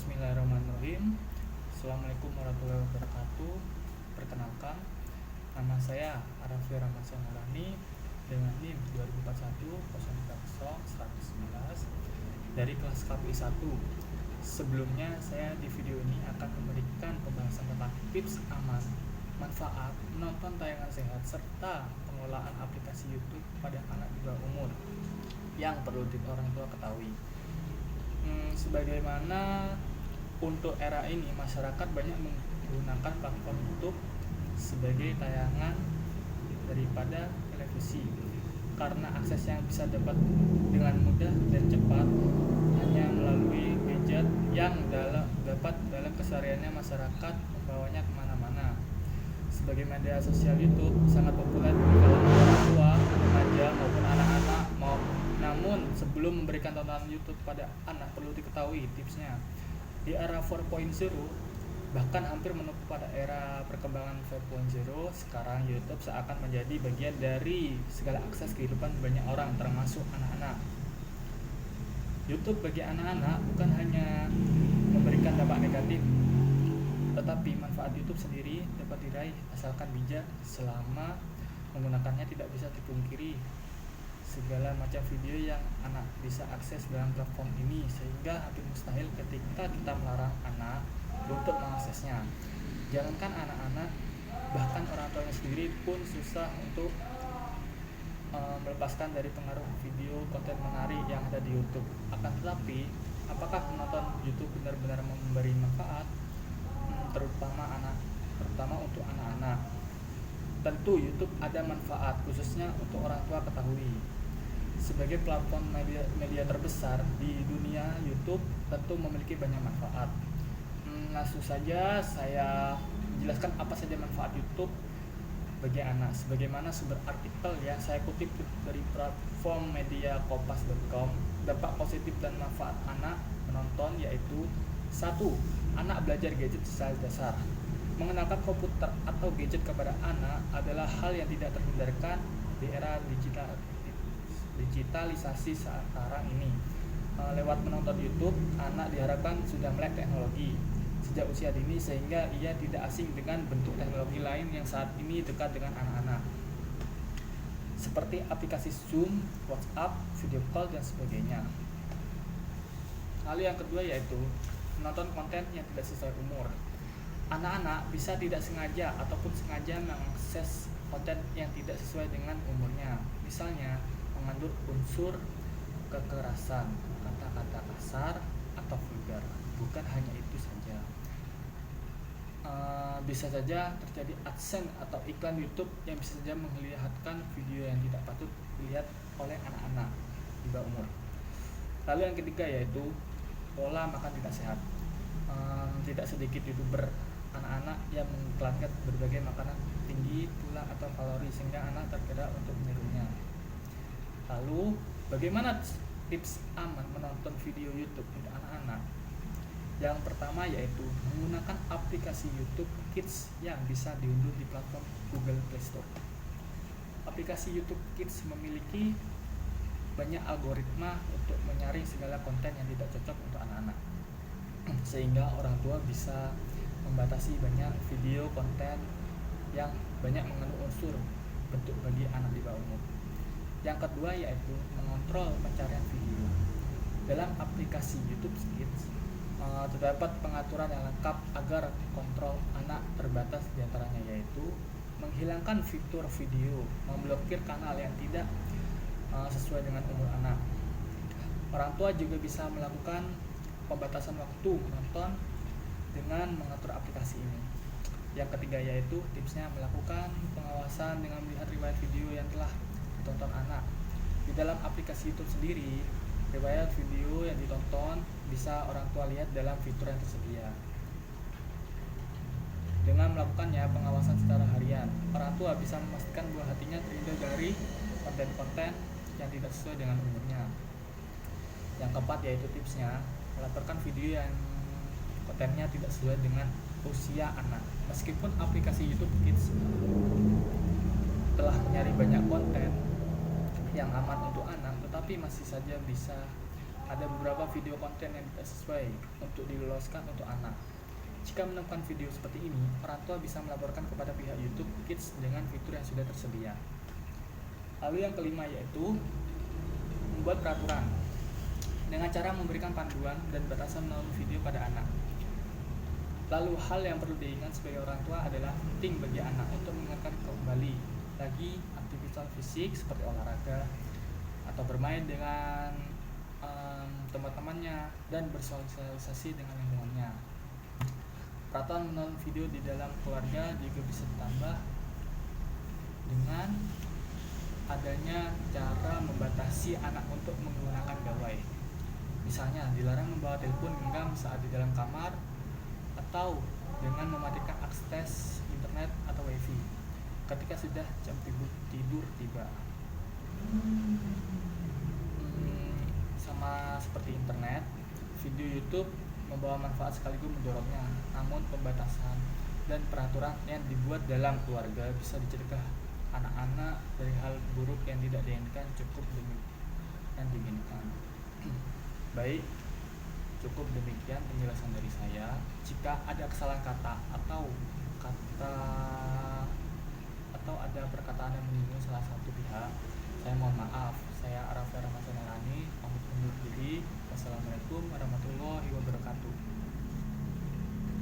Bismillahirrahmanirrahim. Assalamualaikum warahmatullahi wabarakatuh. Perkenalkan, nama saya Arafi Ramadhan Harani dengan NIM 2041 dari kelas KPI 1. Sebelumnya, saya di video ini akan memberikan pembahasan tentang tips aman, manfaat, menonton tayangan sehat, serta pengelolaan aplikasi YouTube pada anak di bawah umur yang perlu orang tua ketahui. Sebagaimana untuk era ini masyarakat banyak menggunakan platform YouTube sebagai tayangan daripada televisi, karena akses yang bisa dapat dengan mudah dan cepat hanya melalui gadget yang dapat dalam kesehariannya masyarakat membawanya kemana-mana. Sebagai media sosial, YouTube sangat populer di kalangan orang tua, remaja maupun anak-anak. Namun sebelum memberikan tontonan YouTube pada anak perlu diketahui tipsnya. Di era 4.0 bahkan hampir menuju pada era perkembangan 5.0, sekarang YouTube seakan menjadi bagian dari segala akses kehidupan banyak orang, termasuk anak-anak. YouTube bagi anak-anak bukan hanya memberikan dampak negatif, tetapi manfaat YouTube sendiri dapat diraih asalkan bijak. Selama menggunakannya, tidak bisa dipungkiri segala macam video yang anak bisa akses dalam platform ini, sehingga hampir mustahil ketika kita melarang anak untuk mengaksesnya. Jangankan anak-anak, bahkan orang tuanya sendiri pun susah untuk melepaskan dari pengaruh video konten menarik yang ada di YouTube. Akan tetapi, apakah menonton YouTube benar-benar memberi manfaat, terutama untuk anak-anak? Tentu YouTube ada manfaat, khususnya untuk orang tua ketahui. Sebagai platform media terbesar di dunia, YouTube tentu memiliki banyak manfaat. Langsung saja saya menjelaskan apa saja manfaat YouTube bagi anak. Sebagaimana sumber artikel yang saya kutip dari platform media kompas.com, dampak positif dan manfaat anak menonton yaitu: 1. Anak belajar gadget secara dasar. Mengenalkan komputer atau gadget kepada anak adalah hal yang tidak terhindarkan di era digitalisasi sekarang ini. Lewat menonton YouTube, anak diharapkan sudah melek teknologi sejak usia dini, sehingga ia tidak asing dengan bentuk teknologi lain yang saat ini dekat dengan anak-anak, seperti aplikasi Zoom, WhatsApp, video call, dan sebagainya. Lalu yang kedua yaitu menonton konten yang tidak sesuai umur. Anak-anak bisa tidak sengaja ataupun sengaja mengakses konten yang tidak sesuai dengan umurnya. Misalnya, mengandung unsur kekerasan, kata-kata kasar, atau vulgar. Bukan hanya itu saja, bisa saja terjadi AdSense atau iklan YouTube yang bisa saja memperlihatkan video yang tidak patut dilihat oleh anak-anak di bawah umur. Lalu yang ketiga yaitu pola makan tidak sehat. Tidak sedikit YouTuber anak-anak yang mengiklankan berbagai makanan tinggi tulang atau kalori, sehingga anak tergerak untuk menirunya. Lalu, bagaimana tips aman menonton video YouTube untuk anak-anak? Yang pertama yaitu menggunakan aplikasi YouTube Kids yang bisa diunduh di platform Google Play Store. Aplikasi YouTube Kids memiliki banyak algoritma untuk menyaring segala konten yang tidak cocok untuk anak-anak, sehingga orang tua bisa membatasi banyak video konten yang banyak mengandung unsur bentuk bagi anak di bawah umur. Yang kedua yaitu mengontrol pencarian video. Dalam aplikasi YouTube Kids terdapat pengaturan yang lengkap agar kontrol anak terbatas, diantaranya yaitu menghilangkan fitur video, memblokir kanal yang tidak sesuai dengan umur anak. Orang tua juga bisa melakukan pembatasan waktu menonton dengan mengatur aplikasi ini. Yang ketiga yaitu tipsnya melakukan pengawasan dengan melihat riwayat video yang telah ditonton anak. Di dalam aplikasi YouTube sendiri, riwayat video yang ditonton bisa orang tua lihat dalam fitur yang tersedia. Dengan melakukannya pengawasan secara harian, orang tua bisa memastikan buah hatinya terhindar dari konten-konten yang tidak sesuai dengan umurnya. Yang keempat yaitu tipsnya melaporkan video yang kontennya tidak sesuai dengan usia anak. Meskipun aplikasi YouTube Kids telah menyaring banyak konten yang aman untuk anak, tetapi masih saja bisa ada beberapa video konten yang tidak sesuai untuk diloloskan untuk anak. Jika menemukan video seperti ini, orang tua bisa melaporkan kepada pihak YouTube Kids dengan fitur yang sudah tersedia. Lalu yang kelima yaitu membuat peraturan dengan cara memberikan panduan dan batasan melalui video pada anak. Lalu hal yang perlu diingat sebagai orang tua adalah penting bagi anak untuk mengingatkan kembali lagi aktivitas fisik seperti olahraga atau bermain dengan teman-temannya dan bersosialisasi dengan lingkungannya. Peraturan menonton video di dalam keluarga juga bisa ditambah dengan adanya cara membatasi anak untuk menggunakan gawai. Misalnya dilarang membawa telepon genggam saat di dalam kamar atau dengan mematikan akses internet atau wifi ketika sudah jam tidur tiba. Sama seperti internet, video YouTube membawa manfaat sekaligus mendorongnya, namun pembatasan dan peraturan yang dibuat dalam keluarga bisa dicegah anak-anak dari hal buruk yang tidak diinginkan. Baik, cukup demikian penjelasan dari saya. Jika ada kesalahan kata atau ada perkataan yang menyinggung salah satu pihak, saya mohon maaf. Saya Arafia Rahmat Senelani, pamit undur diri. Wassalamualaikum warahmatullahi wabarakatuh.